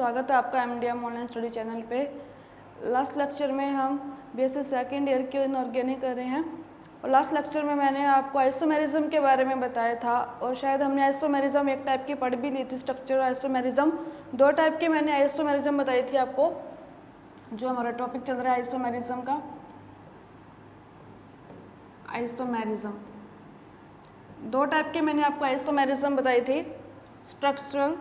स्वागत है आपका MDM ऑनलाइन स्टडी चैनल पे। लास्ट लेक्चर में हम BSc सेकेंड ईयर की इनऑर्गेनिक कर रहे हैं और लास्ट लेक्चर में मैंने आपको आइसोमेरिज्म के बारे में बताया था और शायद हमने आइसोमेरिज्म एक टाइप की पढ़ भी ली थी, स्ट्रक्चर आइसोमेरिज्म। दो टाइप की मैंने आइसोमेरिज्म बताई थी आपको, जो हमारा टॉपिक चल रहा है आइसोमेरिज्म का। आइसोमेरिज्म दो टाइप के मैंने आपको आइसोमेरिज्म बताई थी, स्ट्रक्चरल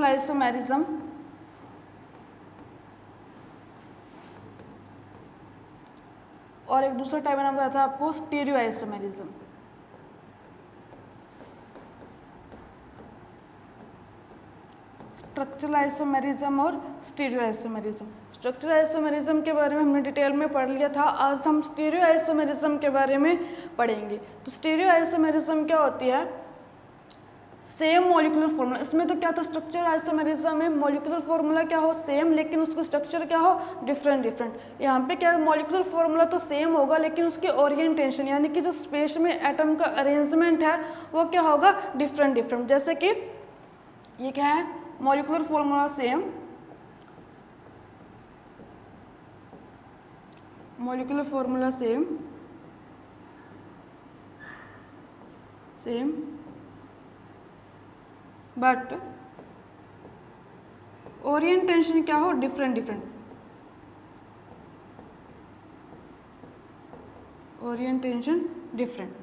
आइसोमेरिज्म और एक दूसरा टाइप मैंने बताया था आपको स्टीरियो आइसोमेरिज्म। स्ट्रक्चरल आइसोमेरिज्म और स्टीरियो आइसोमेरिज्म। स्ट्रक्चरल आइसोमेरिज्म के बारे में हमने डिटेल में पढ़ लिया था, आज हम स्टीरियो आइसोमेरिज्म के बारे में पढ़ेंगे। तो स्टीरियो आइसोमेरिज्म क्या होती है? Same molecular formula. इसमें तो क्या था, स्ट्रक्चर आइसोमेरिज्म में मॉलिक्यूलर फॉर्मूला क्या हो सेम, लेकिन उसका स्ट्रक्चर क्या हो डिफरेंट। यहाँ पे क्या मॉलिक्यूलर फॉर्मूला तो सेम होगा लेकिन उसकी ओरिएंटेशन यानी कि जो स्पेस में एटम का अरेंजमेंट है वो क्या होगा डिफरेंट। जैसे कि ये क्या है, molecular formula same, molecular formula same but orientation क्या हो डिफरेंट। Orientation different.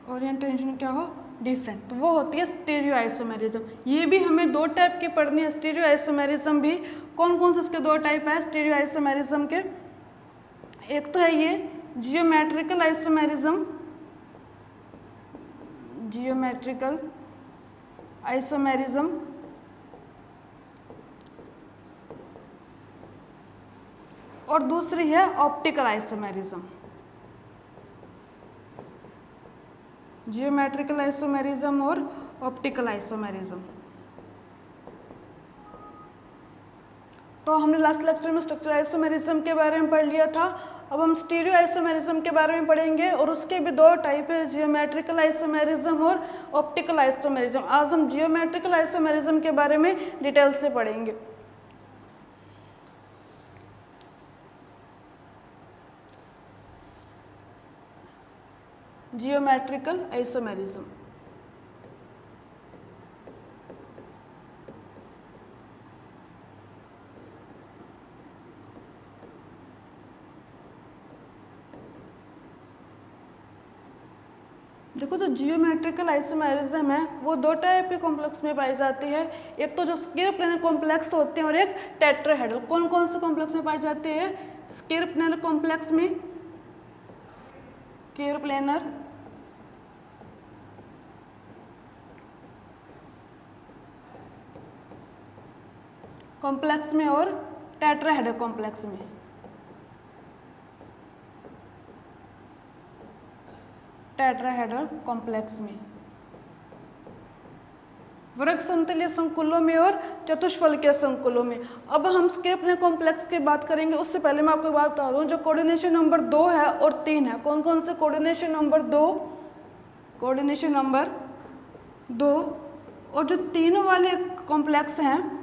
ओरिएंटेशन क्या हो डिफरेंट, तो वो होती है स्टीरियो आइसोमेरिज्म। ये भी हमें दो टाइप की पढ़नी है स्टीरियो आइसोमेरिज्म भी। कौन कौन से इसके दो टाइप है स्टीरियो आइसोमेरिज्म के? एक तो है ये जियोमेट्रिकल आइसोमेरिज्म, जियोमेट्रिकल आइसोमेरिज्म, और दूसरी है ऑप्टिकल आइसोमेरिज्म। जियोमेट्रिकल आइसोमेरिज्म और ऑप्टिकल आइसोमेरिज्म। तो हमने लास्ट लेक्चर में स्ट्रक्चर आइसोमेरिज्म के बारे में पढ़ लिया था, अब हम स्टीरियो आइसोमेरिज्म के बारे में पढ़ेंगे और उसके भी दो टाइप है, जियोमेट्रिकल आइसोमेरिज्म और ऑप्टिकल आइसोमेरिज्म। आज हम जियोमेट्रिकल आइसोमेरिज्म के बारे में डिटेल से पढ़ेंगे। जियोमेट्रिकल आइसोमेरिज्म देखो, तो जियोमेट्रिकल आइसोमेरिज्म है वो दो टाइप के कॉम्प्लेक्स में पाई जाती है। एक तो जो स्क्वायर प्लेनर कॉम्प्लेक्स होते हैं और एक टेट्राहेड्रल। कौन कौन से कॉम्प्लेक्स में पाई जाती है? स्क्वायर प्लेनर कॉम्प्लेक्स में, स्क्वायर प्लेनर कॉम्प्लेक्स में और टेट्राहेड्रल कॉम्प्लेक्स में। टेट्राहेड्रल कॉम्प्लेक्स में, वर्ग समतलीय संकुलों में और चतुष्फलकीय संकुलों में। अब हम स्क्वायर प्लेनर कॉम्प्लेक्स की बात करेंगे, उससे पहले मैं आपको बात बता दूं, जो कोऑर्डिनेशन नंबर 2 है और 3 है। कौन कौन से कोऑर्डिनेशन नंबर 2, कोऑर्डिनेशन नंबर 2 और जो तीनों वाले कॉम्प्लेक्स हैं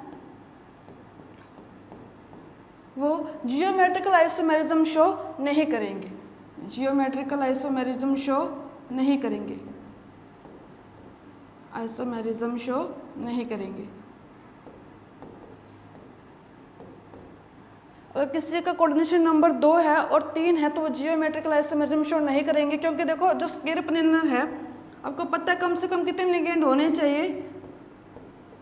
वो जियोमेट्रिकल आइसोमेरिज्म शो नहीं करेंगे। जियोमेट्रिकल आइसोमेरिज्म शो नहीं करेंगे, आइसोमेरिज्म शो नहीं करेंगे। अगर किसी का कोऑर्डिनेशन नंबर 2 है और 3 है तो वो जियोमेट्रिकल आइसोमेरिज्म शो नहीं करेंगे, क्योंकि देखो जो स्क्वायर प्लेनर है आपको पता है कम से कम कितने लिगेंड होने चाहिए।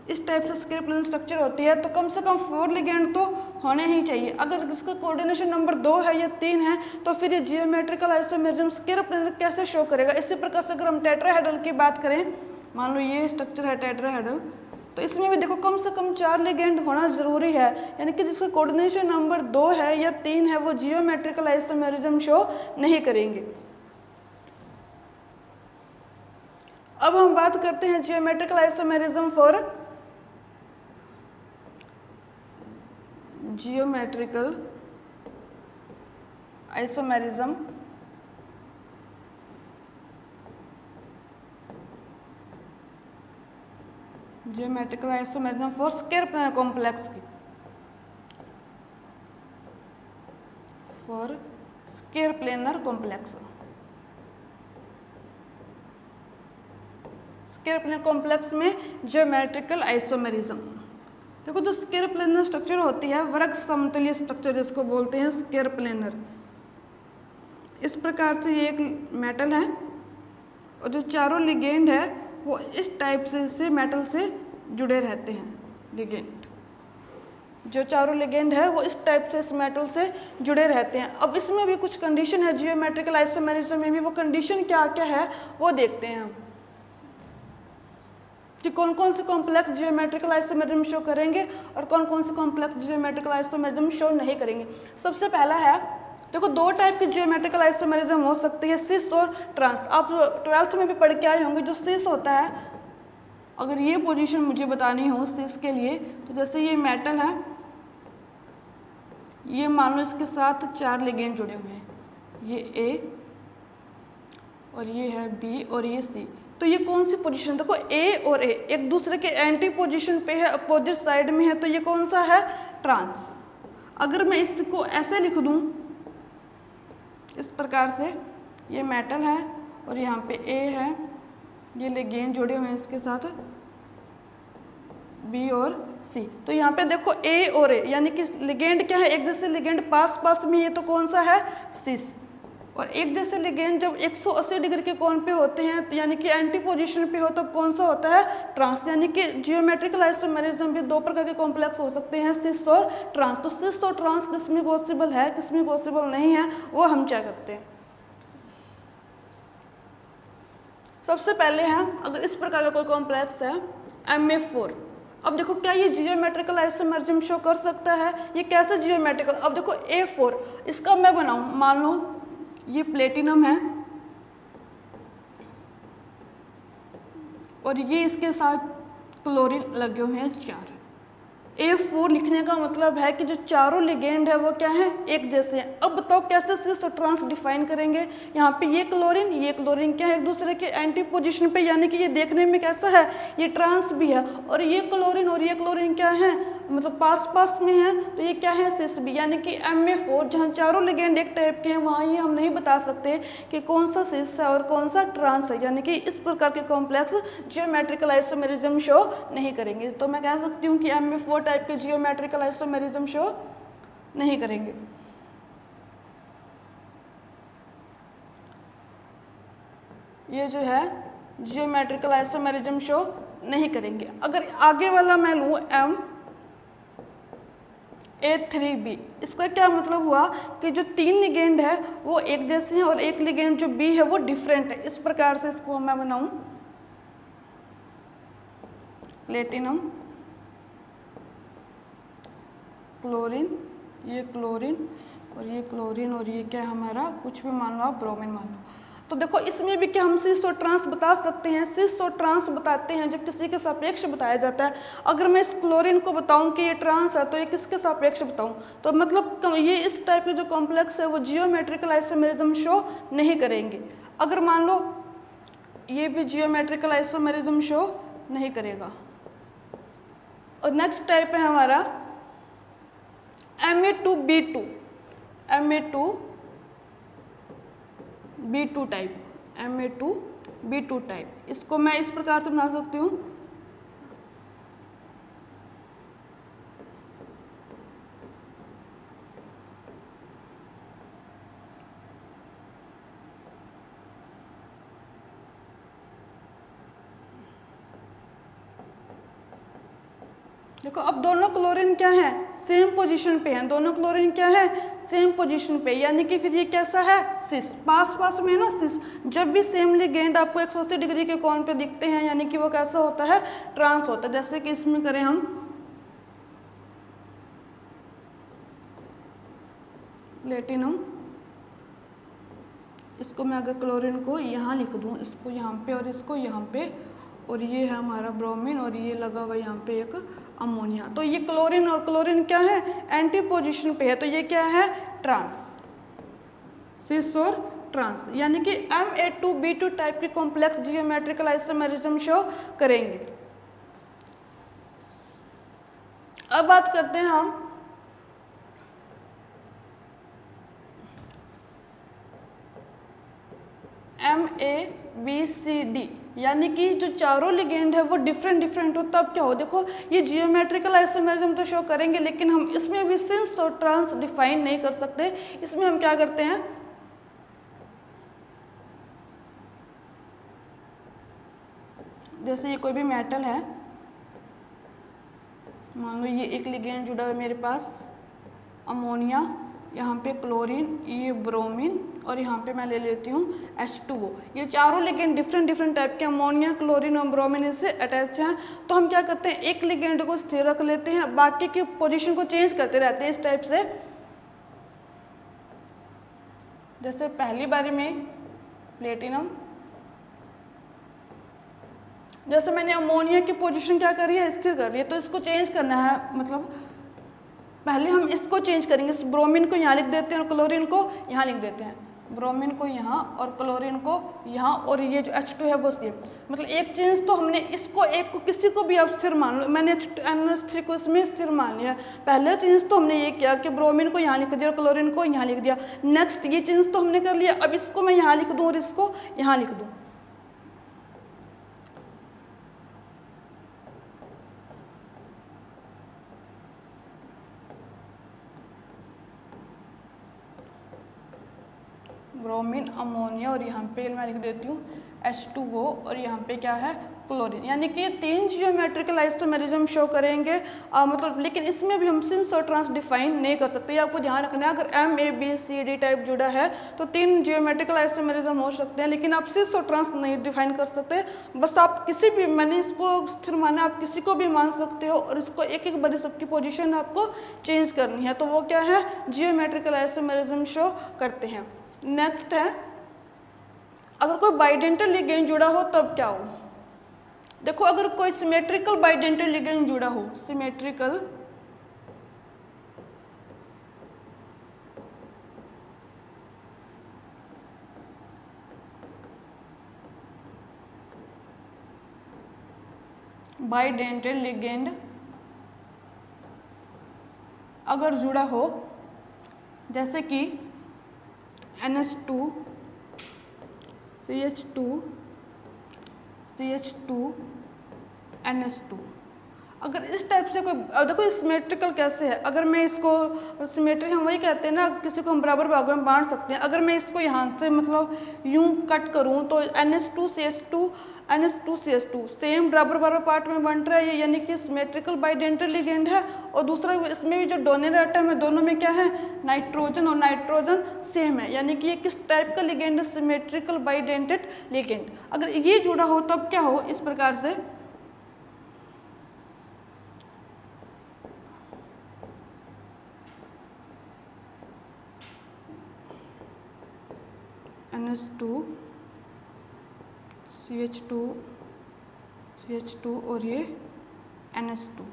इस टाइप से स्क्वायर प्लेनर स्ट्रक्चर होती है तो कम से कम 4 लिगेंड तो होने ही चाहिए। अगर इसका कोऑर्डिनेशन नंबर 2 है या 3 है तो फिर ये जियोमेट्रिकल आइसोमेरिज्म स्क्वायर प्लेनर कैसे शो करेगा? इसी प्रकार से अगर हम टेट्राहेड्रल की बात करें, मान लो ये स्ट्रक्चर है टेट्राहेड्रल, तो इसमें भी देखो कम से कम 4 लिगेंड होना जरूरी है, यानी कि जिसका कोऑर्डिनेशन नंबर 2 है या 3 है वो जियोमेट्रिकल आइसोमेरिज्म शो नहीं करेंगे। अब हम बात करते हैं geometrical isomerism for geometrical isomerism geometrical isomerism for square planar complex की, for square planar complex. Square planar complex में जियोमेट्रिकल आइसोमेरिज्म। देखो जो स्क्वायर प्लेनर स्ट्रक्चर होती है, वर्ग समतलीय स्ट्रक्चर जिसको बोलते हैं स्क्वायर प्लेनर, इस प्रकार से ये एक मेटल है और जो चारों लिगेंड है वो इस टाइप से मेटल से जुड़े रहते हैं। लिगेंड, जो चारों लिगेंड है वो इस टाइप से इस मेटल से जुड़े रहते हैं। अब इसमें भी कुछ कंडीशन है, जियोमेट्रिकल आइसोमेरिज्म में भी, वो कंडीशन क्या क्या है वो देखते हैं हम कि कौन कौन से कॉम्प्लेक्स जियोमेट्रिकल आइसोमेरिज्म शो करेंगे और कौन कौन से कॉम्प्लेक्स जियोमेट्रिकल आइसोमेरिज्म शो नहीं करेंगे। सबसे पहला है, देखो दो टाइप की जियोमेट्रिकल आइसोमेरिज्म हो सकती है, सिस और ट्रांस। आप 12th में भी पढ़ के आए होंगे। जो सिस होता है, अगर ये पोजीशन मुझे बतानी हो सिस के लिए, तो जैसे ये मेटल है, ये मान लो इसके साथ 4 लिगेंड जुड़े हुए हैं, ये ए और ये है बी और ये सी। तो ये कौन सी पोजीशन, देखो ए और ए एक दूसरे के एंटी पोजीशन पे है, अपोजिट साइड में है, तो ये कौन सा है, ट्रांस। अगर मैं इसको ऐसे लिख दूं, इस प्रकार से, ये मेटल है और यहाँ पे ए है, ये लिगेंड जुड़े हुए हैं इसके साथ बी और सी। तो यहाँ पे देखो ए और ए यानी कि लिगेंड क्या है, एक जैसे लिगेंड पास पास में, ये तो कौन सा है, सिस। और एक जैसे लिगेंड जब 180 डिग्री के कोण पे होते हैं, तो यानी कि एंटी पोजीशन पे हो, तो कौन सा होता है, ट्रांस। यानी कि जियोमेट्रिकल आइसोमेरिज्म भी दो प्रकार के कॉम्प्लेक्स हो सकते हैं, सिस और ट्रांस। तो सिस और ट्रांस किसमें पॉसिबल है, किसमें पॉसिबल नहीं है, वो हम क्या करते हैं। सबसे पहले है, अगर इस प्रकार का कोई कॉम्प्लेक्स है Ma4, अब देखो क्या ये जियोमेट्रिकल आइसोमेरिज्म शो कर सकता है, ये कैसे जियोमेट्रिकल। अब देखो A4, इसका मैं बनाऊं, मान लो ये प्लेटिनम है और ये इसके साथ क्लोरीन लगे हुए हैं 4। A4 लिखने का मतलब है कि जो चारों लिगेंड है वो क्या है, एक जैसे हैं। अब बताओ कैसे सिस और ट्रांस डिफाइन करेंगे। यहाँ पे ये क्लोरीन क्या है, एक दूसरे के एंटी पोजीशन पे, यानी कि ये देखने में कैसा है, ये ट्रांस भी है। और ये क्लोरीन क्या है, मतलब पास पास में है, तो ये क्या है, सिस भी। यानी कि Ma4 जहाँ चारों लिगेंड एक टाइप के हैं, वहाँ ये हम नहीं बता सकते कि कौन सा सिस है और कौन सा ट्रांस है। यानी कि इस प्रकार के कॉम्प्लेक्स जियोमेट्रिकल आइसोमेरिज्म शो नहीं करेंगे। तो मैं कह सकती हूँ कि Ma4 टाइप के जियोमेट्रिकल आइसोमेरिज्म शो नहीं करेंगे। ये जो है जियोमेट्रिकल आइसोमेरिज्म शो नहीं करेंगे। अगर आगे वाला मैं लूँ A3B, इसका क्या मतलब हुआ कि जो 3 लिगेंड है वो एक जैसे हैं और एक लिगेंड जो B है वो डिफरेंट है। इस प्रकार से इसको मैं बनाऊं, प्लेटिनम, क्लोरीन, ये क्लोरीन और ये क्लोरीन और ये क्या है हमारा, कुछ भी मान लो आप, ब्रोमीन मान लो। तो देखो इसमें भी क्या हम सिस और ट्रांस बता सकते हैं। सिस और ट्रांस बताते हैं जब किसी के सापेक्ष बताया जाता है। अगर मैं इस क्लोरीन को बताऊं कि ये ट्रांस है, तो ये किसके सापेक्ष बताऊं, तो मतलब ये इस टाइप के जो कॉम्प्लेक्स है वो जियोमेट्रिकल आइसोमेरिज्म शो नहीं करेंगे। अगर मान लो ये भी जियोमेट्रिकल आइसोमेरिज्म शो नहीं करेगा। और नेक्स्ट टाइप है हमारा Ma2B2, Ma2B2 type, Ma2B2 type. इसको मैं इस प्रकार से बना सकती हूँ, देखो अब दोनों क्लोरीन क्या है, सेम पोजीशन पे हैं, दोनों क्लोरीन क्या है, सेम पोजीशन पे, यानी कि फिर ये कैसा है, सिस, पास पास में है ना सिस। जब भी सेम लिगेंड आपको 180 डिग्री के कोण पे दिखते हैं, यानी कि वो कैसा होता है, ट्रांस होता है। जैसे कि इसमें करें हम प्लेटिनम, इसको मैं अगर क्लोरीन को यहाँ लिख दूँ, इसको यहाँ पे और इसको यहाँ पे, और ये है हमारा ब्रोमीन और ये लगा हुआ यहाँ पे एक अमोनिया। तो ये क्लोरीन और क्लोरीन क्या है, एंटी पोजीशन पे है, तो ये क्या है, ट्रांस। सिस और ट्रांस, यानी कि Ma2B2 टाइप के कॉम्प्लेक्स जियोमेट्रिकल आइसोमेरिज्म शो करेंगे। अब बात करते हैं हम MABCD, यानी कि जो चारों लिगेंड है वो डिफरेंट हो, तब क्या हो, देखो ये जियोमेट्रिकल आइसोमेरिज्म तो शो करेंगे, लेकिन हम इसमें भी सिंस और ट्रांस डिफाइन नहीं कर सकते। इसमें हम क्या करते हैं, जैसे ये कोई भी मेटल है, मान लो ये एक लिगेंड जुड़ा है मेरे पास, अमोनिया, यहाँ पे क्लोरीन, ये ब्रोमीन, और यहाँ पे मैं ले लेती हूँ H2O। ये चारों लिगेंड डिफरेंट टाइप के अमोनिया, क्लोरीन और ब्रोमीन इससे अटैच हैं। तो हम क्या करते हैं, एक लिगेंड को स्थिर रख लेते हैं, बाकी की पोजीशन को चेंज करते रहते हैं इस टाइप से। जैसे पहली बारी में प्लेटिनम, जैसे मैंने अमोनिया की पोजीशन क्या करी है, स्थिर कर रही है, तो इसको चेंज करना है, मतलब पहले हम इसको चेंज करेंगे, इस ब्रोमीन को यहाँ लिख देते हैं और क्लोरीन को यहाँ लिख देते हैं, ब्रोमीन को यहाँ और क्लोरीन को यहाँ, और ये जो H2 है वो स्थिर। मतलब एक चेंज तो हमने इसको, एक को, किसी को भी आप स्थिर मान लो, मैंने NH3 को इसमें स्थिर मान लिया। पहले चेंज तो हमने ये किया कि ब्रोमीन को यहाँ लिख दिया और क्लोरीन को यहाँ लिख दिया। नेक्स्ट ये चेंज तो हमने कर लिया, अब इसको मैं यहाँ लिख दूँ और इसको यहाँ लिख दूँ। ब्रोमीन, अमोनिया, और यहाँ पे मैं लिख देती हूँ H2O, और यहाँ पे क्या है, क्लोरीन, यानी कि ये तीन जियोमेट्रिकल आइसोमेरिज्म शो करेंगे। मतलब लेकिन इसमें भी हम सिंस और ट्रांस डिफाइन नहीं कर सकते, ये आपको ध्यान रखना है। अगर MABCD टाइप जुड़ा है तो तीन जियोमेट्रिकल आइसोमेरिज्म हो सकते हैं, लेकिन आप सिंस और ट्रांस नहीं डिफाइन कर सकते। बस आप किसी भी, मैंने इसको स्थिर माना, आप किसी को भी मान सकते हो, और इसको एक बार सबकी पोजिशन आपको चेंज करनी है, तो वो क्या है, जियोमेट्रिकल आइसोमेरिज्म शो करते हैं। नेक्स्ट है, अगर कोई बाइडेंटल लिगेंड जुड़ा हो तब क्या हो। देखो अगर कोई सिमेट्रिकल बाइडेंटल लिगेंड जुड़ा हो, सिमेट्रिकल बाइडेंटल लिगेंड अगर जुड़ा हो, जैसे कि NH2 CH2 CH2 NH2, अगर इस टाइप से कोई, देखो सिमेट्रिकल कैसे है, अगर मैं इसको, सिमेट्री हम वही कहते हैं ना, किसी को हम बराबर भागों में बांट सकते हैं। अगर मैं इसको यहाँ से मतलब यूं कट करूँ तो NH2 CH2 NH2 CH2 same बराबर पार्ट में बन रहा है, यानी कि सिमेट्रिकल बाइडेंटल लिगेंड है। और दूसरा इसमें भी जो डोनर एटम है, दोनों में क्या है, नाइट्रोजन और नाइट्रोजन सेम है, यानी कि ये किस टाइप का लिगेंड है, सिमेट्रिकल बाइडेंटेड लिगेंड। अगर ये जुड़ा हो तब क्या हो, इस प्रकार से NH2 CH2 और ये NH2,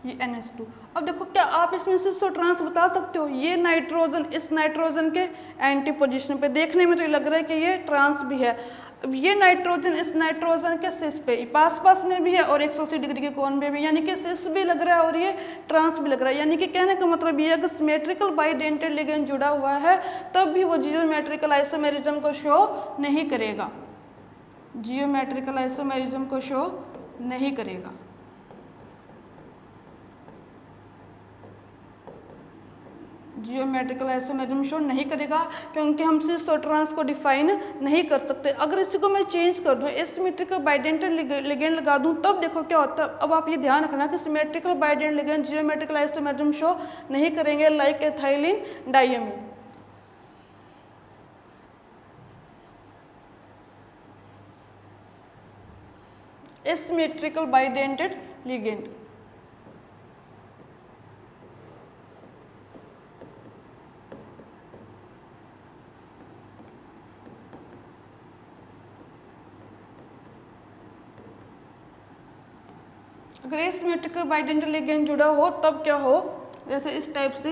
ये NH2। अब देखो क्या आप इसमें से ट्रांस बता सकते हो, ये नाइट्रोजन इस नाइट्रोजन के एंटी पोजीशन पे, देखने में तो ये लग रहा है कि ये ट्रांस भी है। अब ये नाइट्रोजन इस नाइट्रोजन के सिस पे पास में भी है और 180 डिग्री के कोण पे भी, यानी कि सिस भी लग रहा है और ये ट्रांस भी लग रहा है। यानी कि कहने का मतलब ये है कि सिमेट्रिकल बाइडेंटेड लिगेंड जुड़ा हुआ है तब भी वो जियोमेट्रिकल आइसोमेरिज्म को शो नहीं करेगा, जियोमेट्रिकल आइसोमेरिज्म को शो नहीं करेगा। जियोमेट्रिकल आइसोमेरिज्म शो नहीं करेगा क्योंकि हम सिस और ट्रांस को डिफाइन नहीं कर सकते। अगर इसी को मैं चेंज कर दूं, एसिमेट्रिकल बाइडेंटल लिगेंड लगा दूं, तब देखो क्या होता है। अब आप ये ध्यान रखना कि symmetrical bidentate ligand geometrical isomerism show नहीं करेंगे, like ethylene diamine. Asymmetrical bidentate ligand अगर एसिमेट्रिकल बाइडेंटल लिगेंड जुड़ा हो तब क्या हो, जैसे इस टाइप से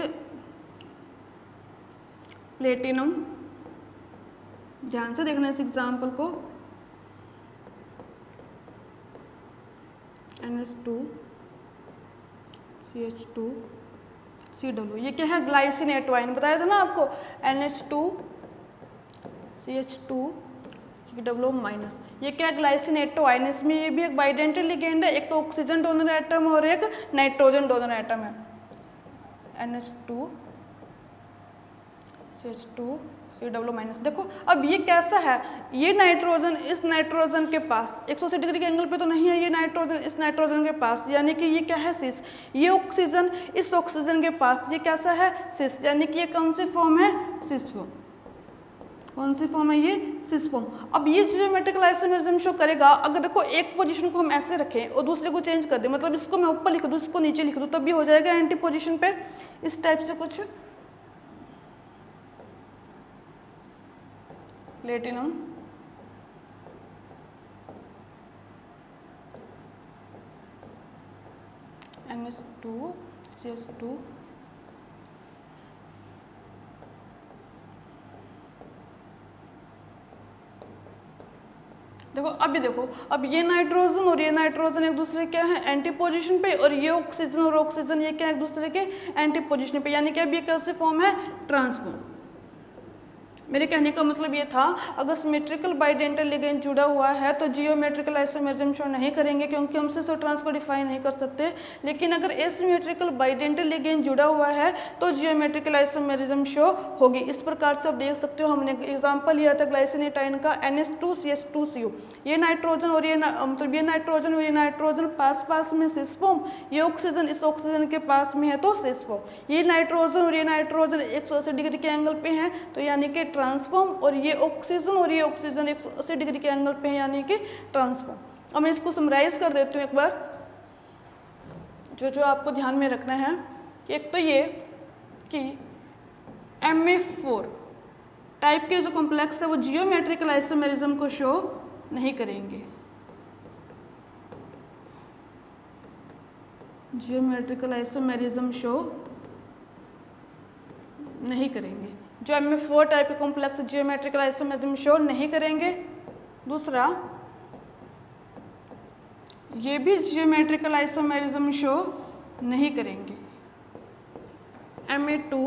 प्लेटिनम, ध्यान से देखना इस एग्जाम्पल को, NH2 CH2 CW, ये क्या है, ग्लाइसिन एटवाइन, बताया था ना आपको, NH2 CH2 CW माइनस, ये क्या है, ग्लाइसिन एटवाइन, इसमें ये भी एक बाइडेंटल लिगेंड है, एक तो ऑक्सीजन डोनर एटम और एक नाइट्रोजन डोनर एटम है, NH2 CH2 CW माइनस। देखो अब ये कैसा है, ये नाइट्रोजन इस नाइट्रोजन के पास 180 डिग्री के एंगल पे तो नहीं है, ये नाइट्रोजन इस नाइट्रोजन के पास, यानी कि ये क्या है, सिस, ये ऑक्सीजन इस ऑक्सीजन के पास, ये कैसा है, सिस, यानी कि ये कौन सी फॉर्म है, सिस फॉर्म, कौन सी फॉर्म है ये, सिस फॉर्म। अब ये जियोमेट्रिकल आइसोमेरिज्म शो करेगा, अगर देखो एक पोजीशन को हम ऐसे रखें और दूसरे को चेंज कर दें, मतलब इसको मैं ऊपर लिख दूँ, इसको नीचे लिख दूँ, तब भी हो जाएगा एंटी पोजीशन पे, इस टाइप से कुछ प्लेटिनम NH2 CH2 देखो अभी देखो, अब ये नाइट्रोजन और ये नाइट्रोजन एक दूसरे क्या है, एंटी पोजीशन पे, और ये ऑक्सीजन और ऑक्सीजन ये क्या है, एक दूसरे के एंटी पोजीशन पे, यानी कि अब ये कैसे फॉर्म है, ट्रांसफॉर्म। मेरे कहने का मतलब ये था, अगर सिमेट्रिकल बाइडेंटल लिगेंड जुड़ा हुआ है तो जियोमेट्रिकल आइसोमेरिज्म शो नहीं करेंगे, क्योंकि हम सिस और ट्रांस को डिफाइन नहीं कर सकते। लेकिन अगर एसिमेट्रिकल बाइडेंटल लिगेंड जुड़ा हुआ है तो जियोमेट्रिकल आइसोमेरिज्म शो होगी। इस प्रकार से आप देख सकते हो, हमने एग्जाम्पल लिया था ग्लाइसिनेटाइन का NH2CH2CO, ये नाइट्रोजन और ये मतलब ये नाइट्रोजन और ये नाइट्रोजन पास पास में सिस फॉर्म, ये ऑक्सीजन इस ऑक्सीजन के पास में है तो सिस फॉर्म, ये नाइट्रोजन और ये नाइट्रोजन 180 डिग्री के एंगल पे हैं तो यानी कि ट्रांसफॉर्म, और ये ऑक्सीजन 180 डिग्री के एंगल पे है यानी कि ट्रांसफॉर्म। अब मैं इसको समराइज कर देती हूँ एक बार, जो जो आपको ध्यान में रखना है कि एक तो ये कि Ma4 टाइप के जो कॉम्प्लेक्स है वो जियोमेट्रिकल आइसोमेरिज्म को शो नहीं करेंगे, जियोमेट्रिकल आइसोमेरिज्म शो नहीं करेंगे, जो Ma4 टाइप के कॉम्प्लेक्स जियोमेट्रिकल आइसोमेरिज्म शो नहीं करेंगे। दूसरा, ये भी जियोमेट्रिकल आइसोमेरिज्म शो नहीं करेंगे, Ma2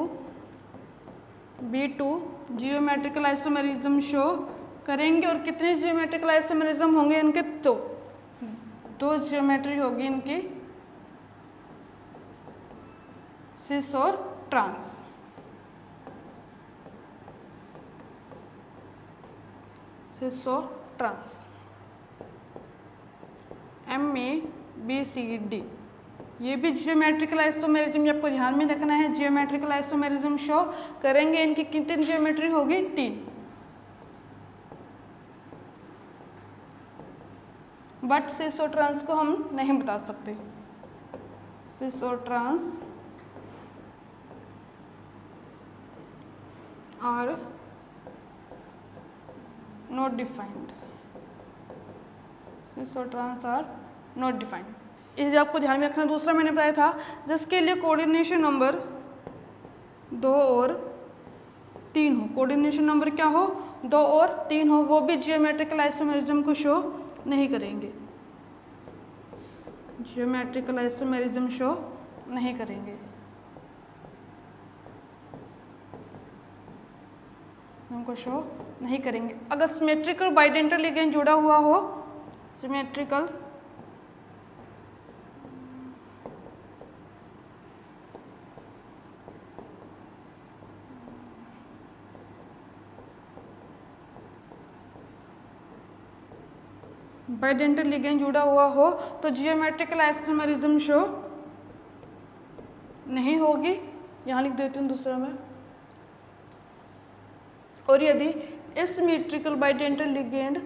B2 geometrical isomerism show करेंगे, और कितने जियोमेट्रिकल आइसोमेरिज्म होंगे इनके, तो दो जियोमेट्री होगी इनकी, सिस और ट्रांस। सिस और ट्रांस, MABCD, ये भी जियोमेट्रिकल आइसोमेरिज्म आपको ध्यान में रखना है, जियोमेट्रिकल आइसोमेरिज्म शो करेंगे। इनकी कितनी जियोमेट्री होगी, 3, बट सिस और ट्रांस को हम नहीं बता सकते, सिस और ट्रांस आर नॉट डिफाइंड, सिस और ट्रांस आर नॉट डिफाइंड, इसे आपको ध्यान में रखना। दूसरा मैंने बताया था, जिसके लिए कोऑर्डिनेशन नंबर 2 और 3 हो, कोऑर्डिनेशन नंबर क्या हो, 2 और 3 हो, वो भी जियोमेट्रिकल आइसोमेरिज्म को शो नहीं करेंगे, जियोमेट्रिकल आइसोमेरिज्म शो नहीं करेंगे, उनको शो नहीं करेंगे। अगर सिमेट्रिकल बाइडेंटल लिगेंड जुड़ा हुआ हो, सिमेट्रिकल बाइडेंटल लिगेंड जुड़ा हुआ हो तो जियोमेट्रिकल आइसोमेरिज्म शो नहीं होगी, यहाँ लिख देती हूँ दूसरा में। और यदि एसिमेट्रिकल बाइडेंटल लिगेंड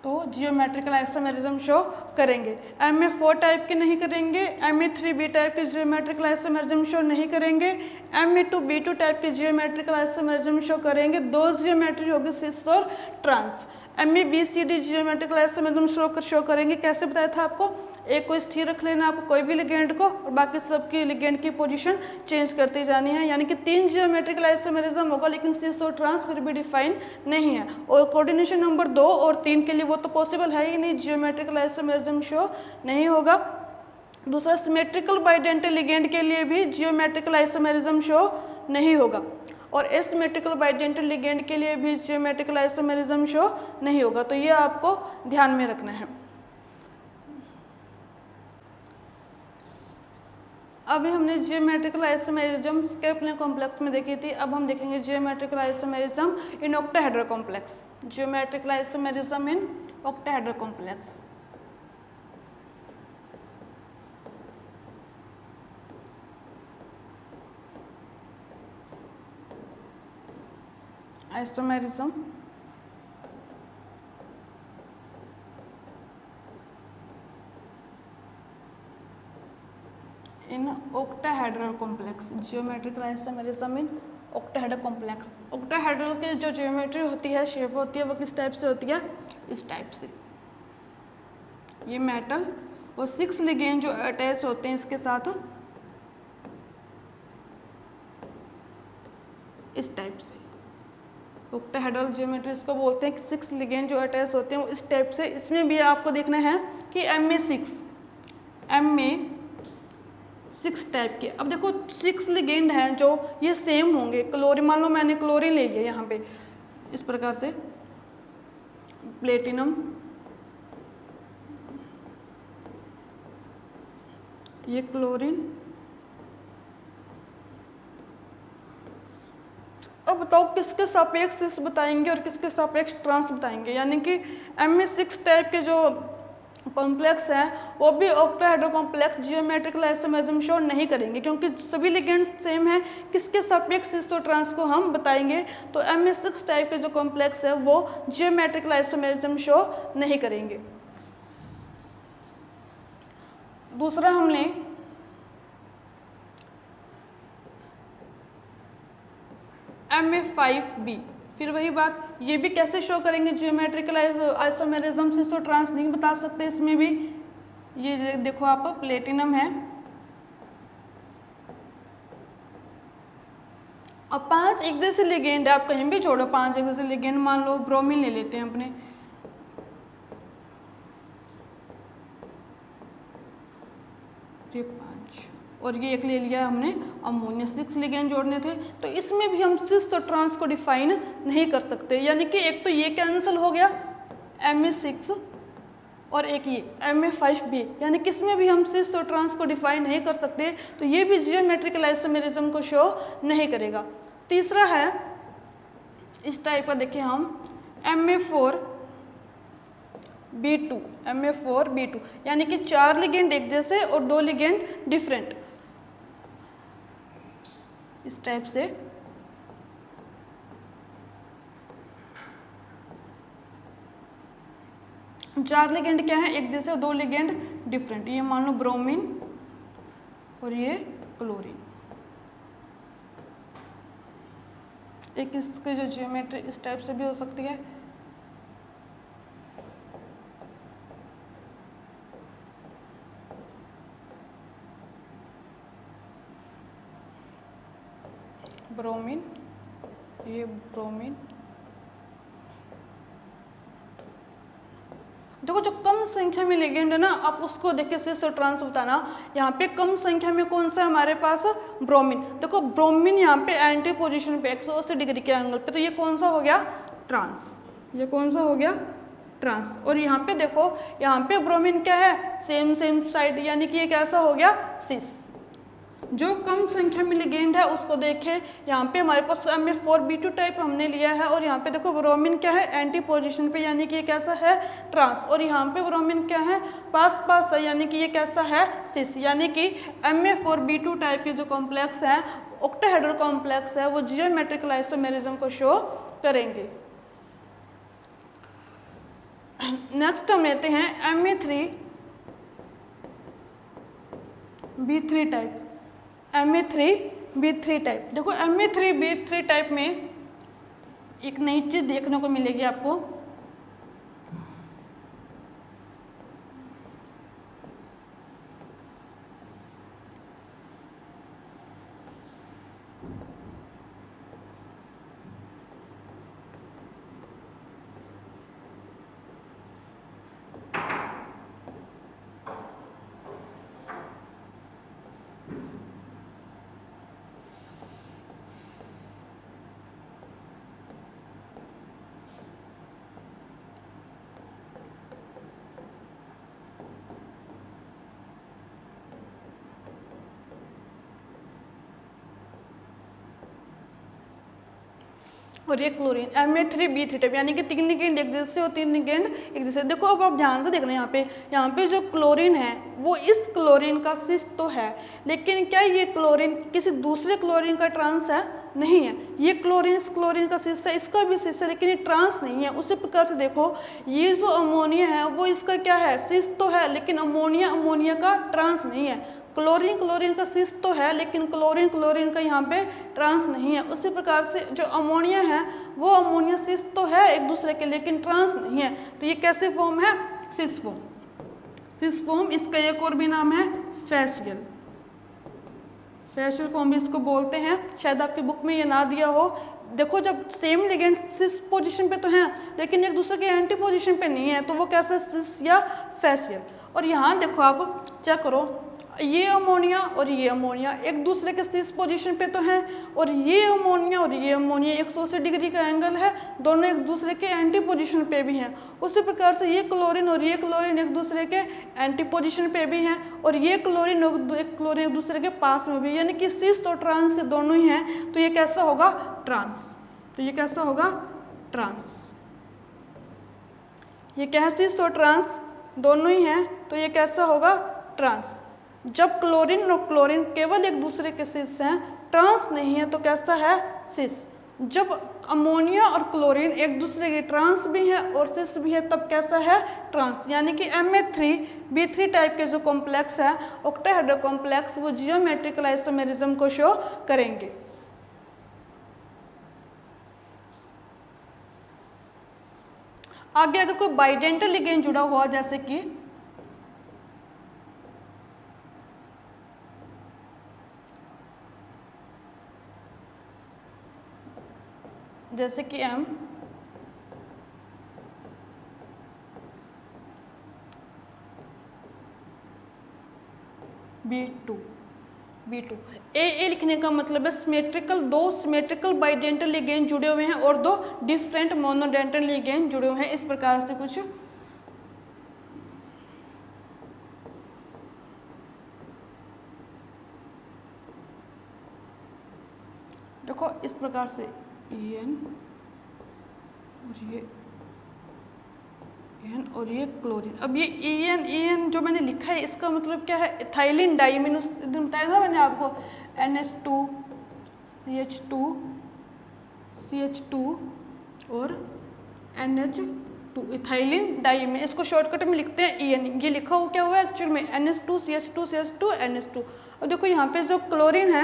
तो जियोमेट्रिकल आइसोमेरिज्म शो करेंगे। MA4 टाइप के नहीं करेंगे, MA3B टाइप के जियोमेट्रिकल आइसोमेरिज्म शो नहीं करेंगे, MA2B2 टाइप के जियोमेट्रिकल आइसोमेरिज्म शो करेंगे। दो जियोमेट्री होगी सिस और trans. MABCD geometrical isomerism show करेंगे। कैसे बताया था आपको, एक को स्थिर रख लेना आपको कोई भी लिगेंड को, और बाकी सबकी लिगेंड की पोजीशन चेंज करती जानी है। यानी कि 3 जियोमेट्रिकल आइसोमेरिज्म होगा, लेकिन सिस और ट्रांस फिर भी डिफाइन नहीं है। और कोऑर्डिनेशन नंबर 2 और 3 के लिए वो तो पॉसिबल है ही नहीं, जियोमेट्रिकल आइसोमेरिज्म शो नहीं होगा। दूसरा, सिमेट्रिकल बाइडेंटल लिगेंड के लिए भी जियोमेट्रिकल आइसोमेरिज्म शो नहीं होगा, और एसिमेट्रिकल बाइडेंटल लिगेंड के लिए भी जियोमेट्रिकल आइसोमेरिज्म शो नहीं होगा। तो ये आपको ध्यान में रखना है। अभी हमने जियोमेट्रिकल आइसोमेरिज्म स्केपलिन कॉम्प्लेक्स में देखी थी, अब हम देखेंगे geometrical isomerism in octahedral complex. Geometrical isomerism in octahedral complex. Isomerism in octahedral complex. Geometrical isomerism in octahedral complex. Octahedral की जो जियोमेट्री होती है, शेप होती है, वो किस टाइप से होती है, इस टाइप से। ये मेटल और 6 लिगेंड जो अटैच होते हैं इसके साथ, इस टाइप से। ऑक्टाहेड्रल जियोमेट्री इसको बोलते हैं कि 6 लिगेंड जो अटैच होते हैं वो इस टाइप से। इसमें भी आपको देखना है कि MA6 टाइप के। अब देखो 6 लिगेंड हैं जो ये सेम होंगे। क्लोरीन, मान लो मैंने क्लोरीन ले लिया यहाँ पे इस प्रकार से, प्लेटिनम, ये क्लोरीन। अब बताओ किसके सापेक्ष सिस बताएंगे और किसके सापेक्ष ट्रांस बताएंगे। यानी कि MA6 टाइप के जो कॉम्प्लेक्स हैं वो भी octahedral complex geometrical isomerism show नहीं करेंगे, क्योंकि सभी लिगेंड सेम है। किसके सापेक्ष सिस और ट्रांस को हम बताएंगे, तो MA6 टाइप के जो कॉम्प्लेक्स है वो जियोमेट्रिकल आइसोमेरिज्म शो नहीं करेंगे। दूसरा हमने MA5B, फिर वही बात, ये भी कैसे शो करेंगे जियोमेट्रिकल आइसोमेरिज्म, सिस और ट्रांस नहीं बता सकते इसमें भी। ये देखो आप, प्लेटिनम है और 5 एक जैसे लिगेंड है। आप कहीं भी जोड़ो 5 एक जैसे लिगेंड, मान लो ब्रोमीन ले लेते हैं अपने, ये 5 और ये एक ले लिया हमने अमोनिया। 6 लिगेंड जोड़ने थे, तो इसमें भी हम सिस और ट्रांस को डिफाइन नहीं कर सकते। यानी कि एक तो ये कैंसिल हो गया MA6 और एक ये MA5B, यानी कि इसमें भी हम सिस और ट्रांस को डिफाइन नहीं कर सकते, तो ये भी जियोमेट्रिकल आइसोमेरिज्म को शो नहीं करेगा। तीसरा है इस टाइप का, देखिए हम MA4B2, यानी कि 4 लिगेंड एक जैसे और 2 लिगेंड डिफरेंट, इस टाइप से। चार लिगेंड क्या है, एक जैसे और 2 लिगेंड डिफरेंट। ये मान लो ब्रोमीन और ये क्लोरीन। एक इसकी जो जियोमेट्री इस टाइप से भी हो सकती है। ब्रोमीन, ये ब्रोमीन। देखो जो कम संख्या में लिगेंड है ना, आप उसको देख के सिस और ट्रांस बताना। यहाँ पे कम संख्या में कौन सा है हमारे पास, ब्रोमीन। देखो ब्रोमीन यहाँ पे एंटी पोजीशन पे 180 डिग्री के एंगल पे, तो ये कौन सा हो गया, ट्रांस। ये कौन सा हो गया, ट्रांस। और यहाँ पे देखो, यहाँ पे ब्रोमीन क्या है, सेम साइड, यानी कि ये कैसा हो गया, सिस। जो कम संख्या में लिगेंड है उसको देखें, यहाँ पे हमारे पास MA4B2 टाइप हमने लिया है, और यहाँ पे देखो ब्रोमीन क्या है, एंटी पोजीशन पे, यानी कि ये कैसा है, ट्रांस। और यहाँ पे ब्रोमीन क्या है, पास है, यानी कि ये कैसा है, सिस। यानी कि MA4B2 टाइप के जो कॉम्प्लेक्स है, ऑक्टाहेड्रल कॉम्प्लेक्स है, वो जियोमेट्रिकल आइसोमेरिज्म को शो करेंगे। नेक्स्ट हम लेते हैं Ma3B3 टाइप। Ma3B3 टाइप, देखो Ma3B3 टाइप में एक नई चीज देखने को मिलेगी आपको। और ये क्लोरीन Ma3B3 टाइप, यानी कि 3 लिगेंड एक जैसे और 3 लिगेंड एक जैसे। देखो अब आप ध्यान से देखना, यहाँ पे जो क्लोरीन है वो इस क्लोरीन का सिस तो है, लेकिन क्या ये क्लोरीन किसी दूसरे क्लोरीन का ट्रांस है? नहीं है। ये क्लोरीन इस क्लोरीन का सिस है, इसका भी सिस है, लेकिन ये ट्रांस नहीं है। उसी प्रकार से देखो ये जो अमोनिया है वो इसका क्या है? सिस तो है, लेकिन अमोनिया का ट्रांस नहीं है। क्लोरीन का सिस तो है, लेकिन क्लोरीन का यहाँ पे ट्रांस नहीं है। उसी प्रकार से जो अमोनिया है वो अमोनिया सिस तो है एक दूसरे के, लेकिन ट्रांस नहीं है। तो ये कैसे फॉर्म है? Cis form. इसका एक और भी नाम है फैशियल फॉर्म भी इसको बोलते हैं। शायद आपकी बुक में ये ना दिया हो। देखो जब सेम लिगेंड सिस पोजीशन पे तो हैं, लेकिन एक दूसरे के एंटी पोजीशन पे नहीं है, तो वो कैसा सिस या फैशियल। और यहाँ देखो आप चेक करो, ये अमोनिया और ये अमोनिया एक दूसरे के सिस पोजीशन पे तो हैं, और ये अमोनिया 180 डिग्री का एंगल है, दोनों एक दूसरे के एंटी पोजीशन पे भी हैं। उसी प्रकार से ये क्लोरीन और ये क्लोरीन एक दूसरे के एंटी पोजीशन पे भी हैं, और ये क्लोरीन एक दूसरे के पास में भी, यानी कि सिस और ट्रांस दोनों ही हैं। तो ये कैसा होगा? ट्रांस। तो ये कैसा होगा? ट्रांस। ये क्या है? सिस और ट्रांस दोनों ही हैं, तो ये कैसा होगा? ट्रांस। जब क्लोरीन और क्लोरीन केवल एक दूसरे के सिस हैं, ट्रांस नहीं है, तो कैसा है? सिस। जब अमोनिया और क्लोरीन एक दूसरे के ट्रांस भी है और सिस भी है, तब कैसा है? ट्रांस। यानी कि Ma3B3 टाइप के जो कॉम्प्लेक्स है ऑक्टाहेड्रल कॉम्प्लेक्स, वो जियोमेट्रिकल आइसोमेरिज्म को शो करेंगे। आगे अगर कोई बाइडेंटल लिगेंड जुड़ा हुआ, जैसे कि B2 ए लिखने का मतलब है सिमेट्रिकल, दो सिमेट्रिकल बाइडेंटल लिगेंड जुड़े हुए हैं और दो डिफरेंट मोनोडेंटल लिगेंड जुड़े हुए हैं। इस प्रकार से कुछ देखो, इस प्रकार से EN और ये क्लोरीन। अब ये EN जो मैंने लिखा है, इसका मतलब क्या है? Ethylene diamine. उस दिन बताया था मैंने आपको, NH2 CH2 और NH2, इथाइलिन डाइमीन। इसको शॉर्टकट में लिखते हैं EN। ये लिखा हो क्या हुआ है एक्चुअल में? NH2 CH2 CH2 NH2। अब देखो यहाँ पे जो क्लोरीन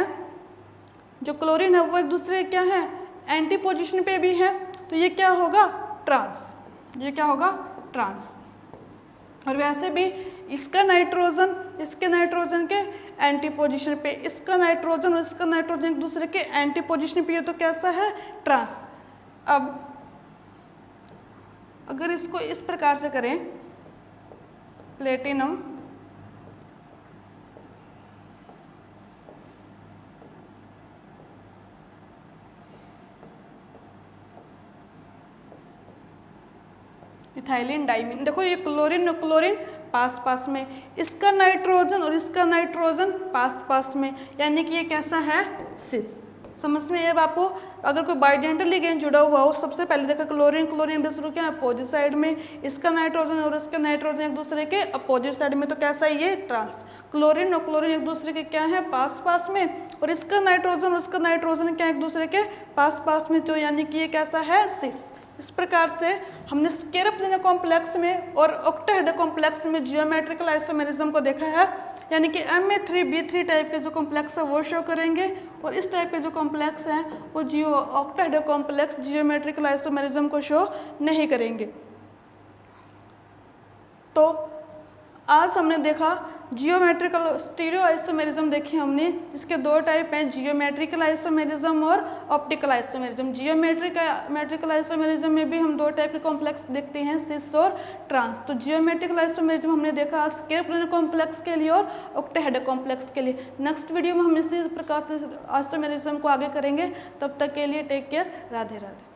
है वो एक दूसरे क्या है? एंटी पोजीशन पे भी है, तो ये क्या होगा? ट्रांस। ये क्या होगा? ट्रांस। और वैसे भी इसका नाइट्रोजन इसके नाइट्रोजन के एंटी पोजीशन पे, इसका नाइट्रोजन और इसका नाइट्रोजन एक दूसरे के एंटी पोजीशन पे, तो कैसा है? ट्रांस। अब अगर इसको इस प्रकार से करें, प्लेटिनम इथाइलिन डाइमीन। देखो ये क्लोरीन और क्लोरीन पास में, इसका नाइट्रोजन और इसका नाइट्रोजन पास में, यानी कि ये कैसा है? सिस। समझ में? अब आपको अगर कोई बाइडेंटल लिगेंड जुड़ा हुआ हो, सबसे पहले देखा क्लोरीन एक दूसरे के अपोजिट साइड में, इसका नाइट्रोजन और इसका नाइट्रोजन एक दूसरे के अपोजिट साइड में, तो कैसा है? ये ट्रांस। क्लोरीन और क्लोरीन एक दूसरे के क्या है? पास में, और इसका नाइट्रोजन और इसका नाइट्रोजन क्या एक दूसरे के पास में, तो यानी कि ये कैसा है? सिस। इस प्रकार से हमने स्केरोप्लानर कॉम्प्लेक्स में और ऑक्टाहेड्रल कॉम्प्लेक्स में जियोमेट्रिकल आइसोमेरिज्म को देखा है, यानी कि Ma3B3 टाइप के जो कॉम्प्लेक्स है वो शो करेंगे और इस टाइप के जो कॉम्प्लेक्स हैं वो ऑक्टाहेड्रल कॉम्प्लेक्स जियोमेट्रिकल आइसोमेरिज्म को शो नहीं करेंगे। तो आज हमने देखा जियोमेट्रिकल स्टीरियो आइसोमेरिज्म देखी हमने, जिसके दो टाइप हैं, जियोमेट्रिकल आइसोमेरिज्म और ऑप्टिकल आइसोमेरिज्म। जियोमेट्रिकल आइसोमेरिज्म में भी हम दो टाइप के कॉम्प्लेक्स देखते हैं, सिस और ट्रांस। तो जियोमेट्रिकल आइसोमेरिज्म हमने देखा स्केरोप्लानर कॉम्प्लेक्स के लिए और ऑक्टाहेड्रल कॉम्प्लेक्स के लिए। नेक्स्ट वीडियो में हम इसी प्रकार से आइसोमेरिज्म को आगे करेंगे। तब तक के लिए टेक केयर, राधे राधे।